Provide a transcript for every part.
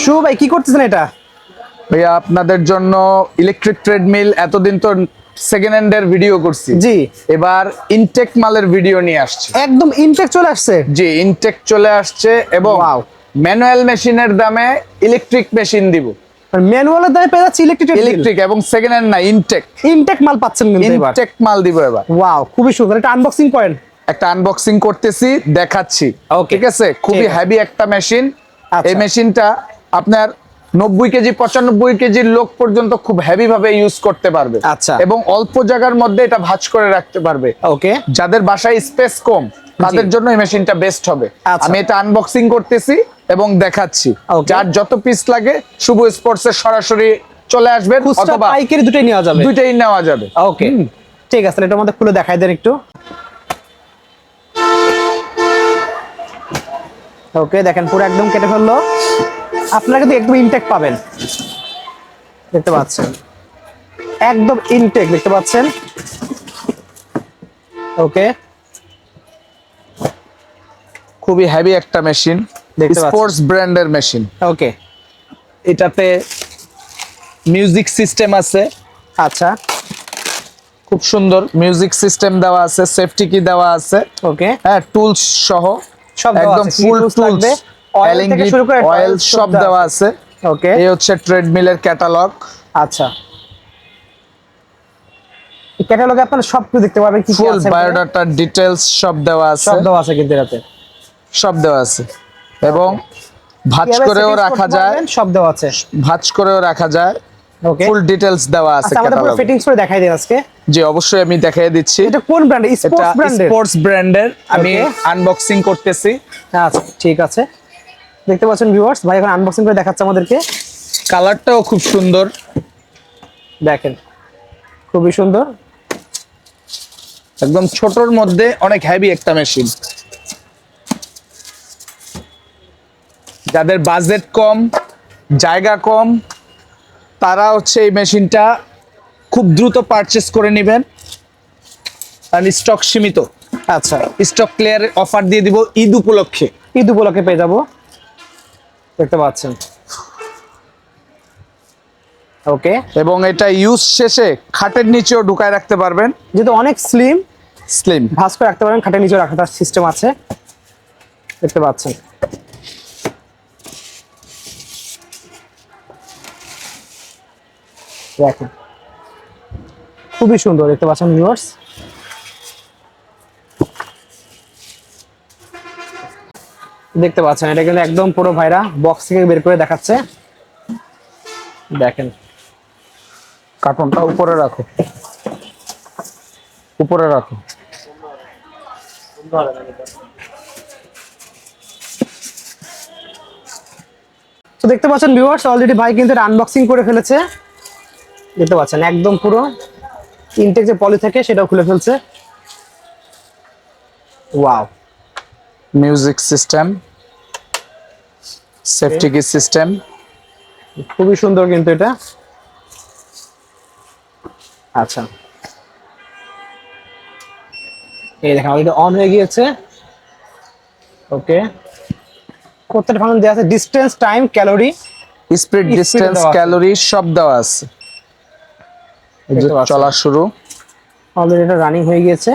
শুভ ভাই কি করতেছেন এটা? ভাইয়া আপনাদের জন্য ইলেকট্রিক ট্রেডমিল, এতদিন তো সেকেন্ড হ্যান্ড এর ভিডিও করছি, জি এবার ইনটেক মালের ভিডিও নিয়ে আসছি। একদম ইনটেক চলে আসছে। জি, ইনটেক চলে আসছে এবং Wow. ম্যানুয়াল মেশিনের দামে ইলেকট্রিক মেশিন দিব। ম্যানুয়ালের দামে পেয়ে যাচ্ছে ইলেকট্রিক ইলেকট্রিক এবং সেকেন্ড হ্যান্ড না, ইনটেক। ইনটেক মাল পাচ্ছেন কিন্তু এবার। ইনটেক মাল দিব এবার। ওয়াও, খুবই সুন্দর। এটা আনবক্সিং করেন। একটা আনবক্সিং করতেছি, দেখাচ্ছি। Okay. ঠিক আছে, খুবই ঠিক আছে। হেভি একটা মেশিন। আচ্ছা। এই মেশিনটা আপনার 90 কেজি 95 কেজির লোক পর্যন্ত খুব হেভি ভাবে ইউজ করতে পারবে। আচ্ছা। এবং অল্প জায়গার মধ্যে এটা ভাঁজ করে রাখতে পারবে। ওকে। যাদের বাসায় স্পেস কম তাদের জন্য এই মেশিনটা বেস্ট হবে। আচ্ছা। আমি এটা আনবক্সিং করতেছি এবং দেখাচ্ছি। Okay. যার যত পিস লাগে শুভ স্পোর্টস এর সরাসরি চলে আসবেন, খুচরা অথবা পাইকারি দুটোই নেওয়া যাবে। দুইটাই নেওয়া যাবে। ওকে, ঠিক আছে। এটার মধ্যে খুলে দেখাই দেন একটু। ওকে, দেখেন পুরো একদম কেটে ফেললো। আপনারা কিন্তু একদম ইনটেক পাবেন, দেখতে পাচ্ছেন। একদম ইনটেক দেখতে পাচ্ছেন। ওকে, খুবই হেভি একটা মেশিন, দেখতে পাচ্ছি। স্পোর্টস ব্র্যান্ডের মেশিন। ওকে। এটাতে মিউজিক সিস্টেম আছে, আচ্ছা। খুব সুন্দর মিউজিক সিস্টেম দেওয়া আছে, সেফটি কি দেওয়া আছে। ওকে, হ্যাঁ, টুলস সহ সব দেওয়া একদম আছে। কি ফুল tools টুলস, লাগবে? Oil থেকে শুরু করে অয়েল tools সব দেওয়া আছে। ওকে, এই হচ্ছে ট্রেডমিলের ক্যাটালগ। আচ্ছা। এই ক্যাটালগে আপনারা সবকিছু দেখতে পাবেন, কি কি ফুল আছে বায়োডাটা ডিটেইলস সব দেওয়া আছে। সব দেওয়া আছে কিন্তু এটাতে। সব দেওয়া আছে এবং ভাঁজ কিভাবে করেও settings রাখা করতে যায়, পারবেন, সব দেওয়া আছে। ভাঁজ করেও রাখা যায়। ওকে, ফুল ডিটেইলস দেওয়া আছে আচ্ছা। আমাদের পুরো ক্যাটালগে। ফিটিংস করে দেখাই দেন আজকে। জি, অবশ্যই আমি দেখিয়ে দিচ্ছি। এটা কোন ব্র্যান্ড? এটা স্পোর্টস ব্র্যান্ডের। স্পোর্টস ব্র্যান্ডের। আমি Okay. আনবক্সিং করতেছি। আচ্ছা, ঠিক আছে। দেখতে পাচ্ছেন ভিউয়ার্স, ভাই এখন আনবক্সিং করে দেখাচ্ছে আমাদেরকে। কালারটাও খুব সুন্দর, দেখেন খুবই সুন্দর। একদম ছোটর মধ্যে অনেক হেভি একটা মেশিন। যাদের বাজেট কম, জায়গা কম, তারা হচ্ছে এই মেশিনটা খুব দ্রুত পারচেজ করে নেবেন, কারণ স্টক সীমিত। আচ্ছা, স্টক ক্লিয়ার অফার দিয়ে দিব ঈদ উপলক্ষে। ঈদ উপলক্ষে পেয়ে যাবো, দেখতে পাচ্ছেন। ওকে, এবং এটা ইউজ শেষে খাটের নিচেও ঢুকায় রাখতে পারবেন। যেহেতু অনেক স্লিম, স্লিম। ভাঁজ করে রাখতে পারেন, খাটের নিচে রাখার সিস্টেম আছে, দেখতে পাচ্ছেন। দেখেন খুবই সুন্দর, দেখতে পাচ্ছেন ভিউয়ার্স। দেখতে পাচ্ছেন এটা কিন্তু একদম পুরো ভাইরা বক্স থেকে বের করে দেখাচ্ছে। দেখেন কার্টনটা উপরে রাখো, উপরে রাখো। তো দেখতে পাচ্ছেন ভিউয়ার্স, অলরেডি ভাই কিন্তু আনবক্সিং করে ফেলেছে। দেখতে পাচ্ছেন একদম পুরো ইনটেক যে পলি থাকে সেটাও খুলে ফেলছে। ওয়াও, মিউজিক সিস্টেম, সেফটি কি সিস্টেম। খুবই সুন্দর কিন্তু এটা। আচ্ছা, এই দেখেন অলরেডি অন হয়ে গিয়েছে। ওকে, প্রত্যেকটা ফাংশন দেওয়া আছে, distance, time, calorie, speed, distance, দেওয়া আছে। ক্যালোরি সব দেওয়া আছে। এই যে দেখতে পাচ্ছেন। চলা শুরু, অলরেডি এটা রানিং হয়ে গিয়েছে।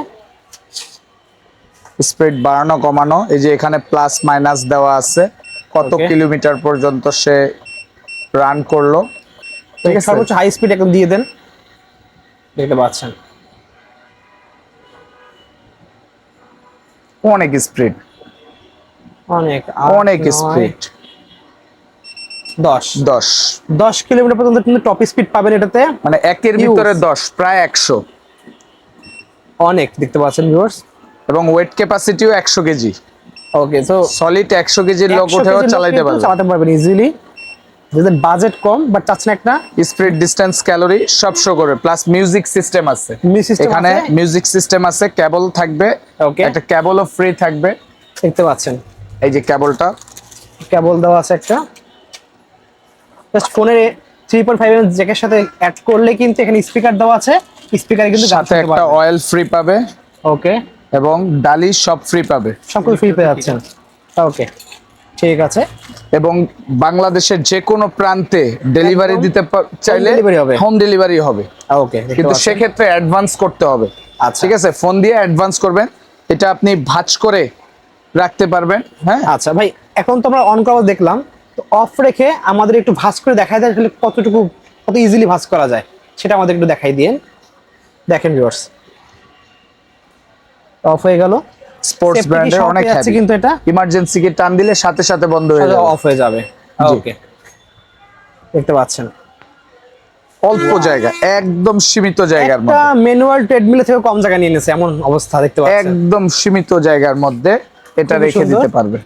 স্পিড বাড়ানো কমানো, এই যে এখানে প্লাস মাইনাস দেওয়া আছে, কত Okay. কিলোমিটার পর্যন্ত সে রান করলো। ঠিক আছে, সর্বোচ্চ হাই স্পিড একদম দিয়ে দেন, দেখতে পাচ্ছেন। অনেক স্পিড, অনেক অনেক স্পিড। 10 10 কিলোমিটার পর্যন্ত কিন্তু টপ স্পিড পাবেন এটাতে। মানে একের Huge. ভিতরে 10, প্রায় 100। অনেক, দেখতে পাচ্ছেন ভিউয়ার্স। এবং ওয়েট ক্যাপাসিটিও 100 কেজি। ওকে, সো সলিড 100 কেজির লোক উঠেও চালাতে পারবে। চালাতে পারবেন ইজিলি। যাদের বাজেট কম বাট চাচ্ছেন একটা স্পিড, ডিসটেন্স, ক্যালোরি সব শো করবে, প্লাস মিউজিক সিস্টেম আছে। Music system এখানে আছে? মিউজিক সিস্টেম আছে, কেবল থাকবে। Okay. একটা কেবলও ফ্রি থাকবে। দেখতে পাচ্ছেন এই যে কেবলটা, কেবল দেওয়া আছে একটা। জাস্ট ফোনের 3.5 mm জ্যাকের সাথে অ্যাড করলে কিন্তু এখানে স্পিকার দেওয়া আছে, স্পিকারে কিন্তু গান সাথে শুনতে একটা পারবেন। অয়েল ফ্রি পাবে ওকে, এবং ডালি সব ফ্রি পাবে। সবগুলো ফ্রি পেয়ে যাচ্ছেন। ওকে, ঠিক আছে। এবং বাংলাদেশের যে কোনো প্রান্তে ডেলিভারি একদম দিতে চাইলে delivery হবে। হোম ডেলিভারি হবে। ওকে, কিন্তু সেক্ষেত্রে অ্যাডভান্স করতে হবে। আচ্ছা। ঠিক আছে, ফোন দিয়ে অ্যাডভান্স করবেন। এটা আপনি ভাঁজ করে রাখতে পারবেন। হ্যাঁ, আচ্ছা ভাই, এখন তো আমরা অন করা দেখলাম, তো অফ রেখে আমাদের একটু ভাঁজ করে দেখাই দেয় আসলে কতটুকু, কত ইজিলি ভাঁজ করা যায় সেটা আমাদের একটু দেখাই দিন। দেখেন ভিউয়ার্স, অফ হয়ে গেল। স্পোর্টস Safety ব্র্যান্ডের shock অনেক আছে হেভি, কিন্তু এটা ইমার্জেন্সি কি টান দিলে সাথে সাথে বন্ধ হয়ে যাবে, অফ হয়ে যাবে। জি। ওকে, দেখতে পাচ্ছেন অল্প জায়গা, একদম সীমিত জায়গার একটা মধ্যে, ম্যানুয়াল ট্রেডমিল থেকে কম জায়গা নিয়ে নিয়েছে এমন অবস্থা দেখতে পাচ্ছেন। একদম সীমিত জায়গার মধ্যে এটা খুবই রেখে সুন্দর। দিতে পারবে।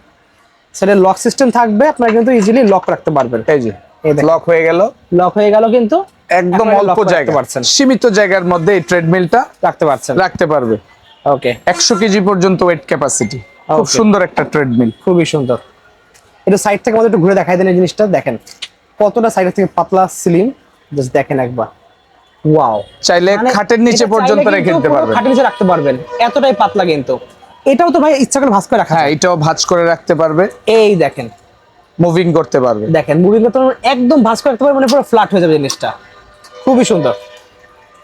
সেটা লক সিস্টেম থাকবে, আপনারা কিন্তু ইজিলি লক রাখতে পারবেন। এই যে এই দেখেন। লক হয়ে গেল, লক হয়ে গেল কিন্তু একদম আপনারা অল্প lock রাখতে জায়গা, পারছেন, সীমিত জায়গার মধ্যে এই ট্রেডমিলটা রাখতে পারছেন। রাখতে পারবে। ওকে, 100 কেজি পর্যন্ত ওয়েট ক্যাপাসিটি, খুব Okay. সুন্দর একটা ট্রেডমিল। খুবই সুন্দর। এটা সাইড থেকে আমাদের একটু ঘুরে দেখাই দেন এই জিনিসটা, দেখেন কতটা সাইড থেকে পাতলা স্লিম, জাস্ট দেখেন একবার। ওয়াও, চাইলে খাটের নিচে পর্যন্ত রেখে দিতে পারবেন। খাটের নিচে রাখতে পারবেন, এতটাই পাতলা কিন্তু। এটাও তো ভাই ইচ্ছা করে ভাঁজ করে রাখা হ্যাঁ, যায়। এটাও ভাঁজ করে রাখতে পারবে, এই দেখেন, মুভিং করতে পারবে। দেখেন মুভিং করতে একদম ভাঁজ করে রাখতে পারবেন, মানে পুরো ফ্ল্যাট হয়ে যাবে জিনিসটা। খুবই সুন্দর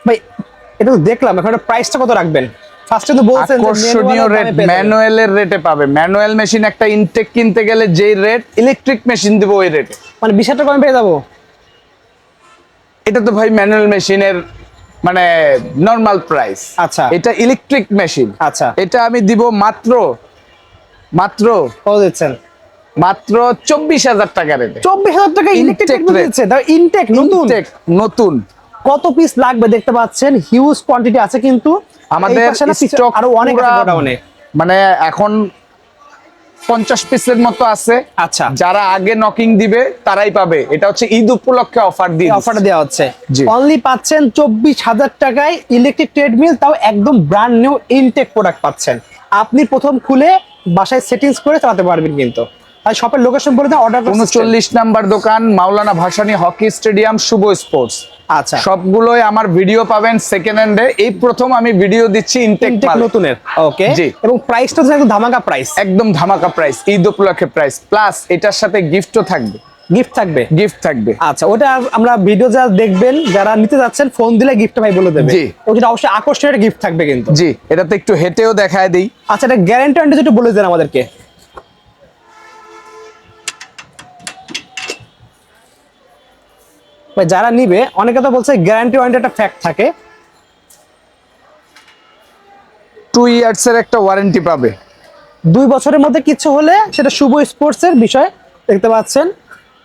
ভাই। এটা তো দেখলাম, এখন প্রাইসটা কত রাখবেন? ফার্স্টে তো বলছেন যে আকর্ষণীয় manual রেট, দামে পেয়ে যাবেন। ম্যানুয়ালের রেটে পাবে। ম্যানুয়াল মেশিন একটা ইনটেক কিনতে গেলে যেই রেট, ইলেকট্রিক মেশিন দিব ওই রেটে। মানে 20,000 টাকা কমে পেয়ে যাবো। এটা তো ভাই ম্যানুয়াল মেশিনের মানে নরমাল প্রাইস। আচ্ছা। এটা ইলেকট্রিক মেশিন। আচ্ছা। এটা আমি দিব মাত্র মাত্র কত দিচ্ছেন? মাত্র 24,000 টাকা রেটে। 24,000 টাকা ইলেকট্রিক Intake rate। দিচ্ছে, তাও ইনটেক নতুন। নতুন কত পিস লাগবে দেখতে পাচ্ছেন, হিউজ কোয়ান্টিটি আছে কিন্তু আমাদের এই পাশে না, পিছে স্টক আরো অনেক আছে গোডাউনে। মানে এখন 50 পিসের মতো আছে। আচ্ছা, যারা আগে নকিং দিবে তারাই পাবে। এটা হচ্ছে ঈদ উপলক্ষে অফার দিয়ে অফারটা দেওয়া হচ্ছে। জি। অনলি পাচ্ছেন 24,000 টাকায় ইলেকট্রিক ট্রেডমিল, তাও একদম ব্র্যান্ড নিউ ইনটেক প্রোডাক্ট পাচ্ছেন। আপনি প্রথম খুলে বাসায় সেটিংস করে চালাতে পারবেন কিন্তু। আর শপের লোকেশন বলে দেন, অর্ডার 39 নাম্বার দোকান, মাওলানা ভাসানী হকি স্টেডিয়াম, শুভ স্পোর্টস। আচ্ছা, সবগুলোই আমার ভিডিও পাবেন সেকেন্ড হ্যান্ডে। এই প্রথম আমি ভিডিও দিচ্ছি ইনটেক ইনটেক নতুনের। ওকে, জি। এবং প্রাইসটা তো একদম ধামাকা প্রাইস, একদম ধামাকা প্রাইস, ঈদ উপলক্ষে প্রাইস, প্লাস এটার সাথে গিফটও থাকবে। গিফট থাকবে। গিফট থাকবে। আচ্ছা, ওটা আমরা ভিডিও যারা দেখবেন, যারা নিতে যাচ্ছেন, ফোন দিলে গিফট ভাই বলে দেবে। জি। ওটা অবশ্যই আকর্ষণীয় গিফট থাকবে কিন্তু। জি, এটাতে একটু হেঁটেও দেখায় দিই। আচ্ছা, এটা গ্যারান্টি ওয়ারেন্টি যেটা বলে দেন আমাদেরকে। ভাই যারা নিবে, অনেকে তো বলছে গ্যারান্টি ওয়ারেন্টি একটা ফ্যাক্ট থাকে। 2 ইয়ার্সের একটা ওয়ারেন্টি পাবে। 2 বছরের মধ্যে কিছু হলে সেটা শুভ স্পোর্টস এর বিষয়, দেখতে পাচ্ছেন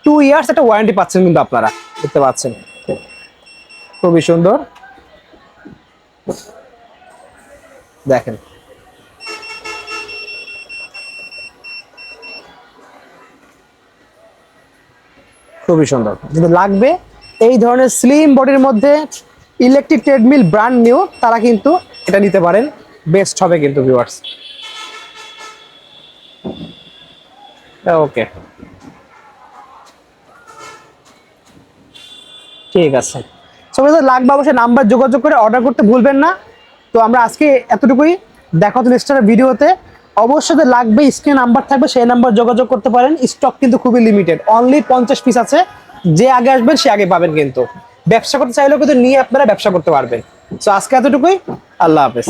2 ইয়ার্স একটা ওয়ারেন্টি পাচ্ছেন কিন্তু আপনারা, দেখতে পাচ্ছেন। খুবই সুন্দর, দেখেন। খুবই সুন্দর। যদি লাগবে এই ধরনের স্লিম বডির মধ্যে ইলেকট্রিক ট্রেডমিল ব্র্যান্ড নিউ, তারা কিন্তু এটা নিতে পারেন, বেস্ট হবে কিন্তু ভিউয়ার্স। ওকে, ঠিক আছে। সবাই লাগবে অবশ্যই নাম্বার যোগাযোগ করে অর্ডার করতে ভুলবেন না। তো আমরা আজকে এতটুকুই, দেখা হতো নেক্সট ভিডিওতে। অবশ্যই লাগবে, স্ক্রিনে নাম্বার থাকবে, সেই নাম্বার যোগাযোগ করতে পারেন। স্টক কিন্তু খুবই লিমিটেড, অনলি 50 পিস আছে। যে আগে আসবেন সে আগে পাবেন কিন্তু। ব্যবসা করতে চাইলেও কিন্তু নিয়ে আপনারা ব্যবসা করতে পারবেন। তো আজকে এতটুকুই, আল্লাহ হাফেজ।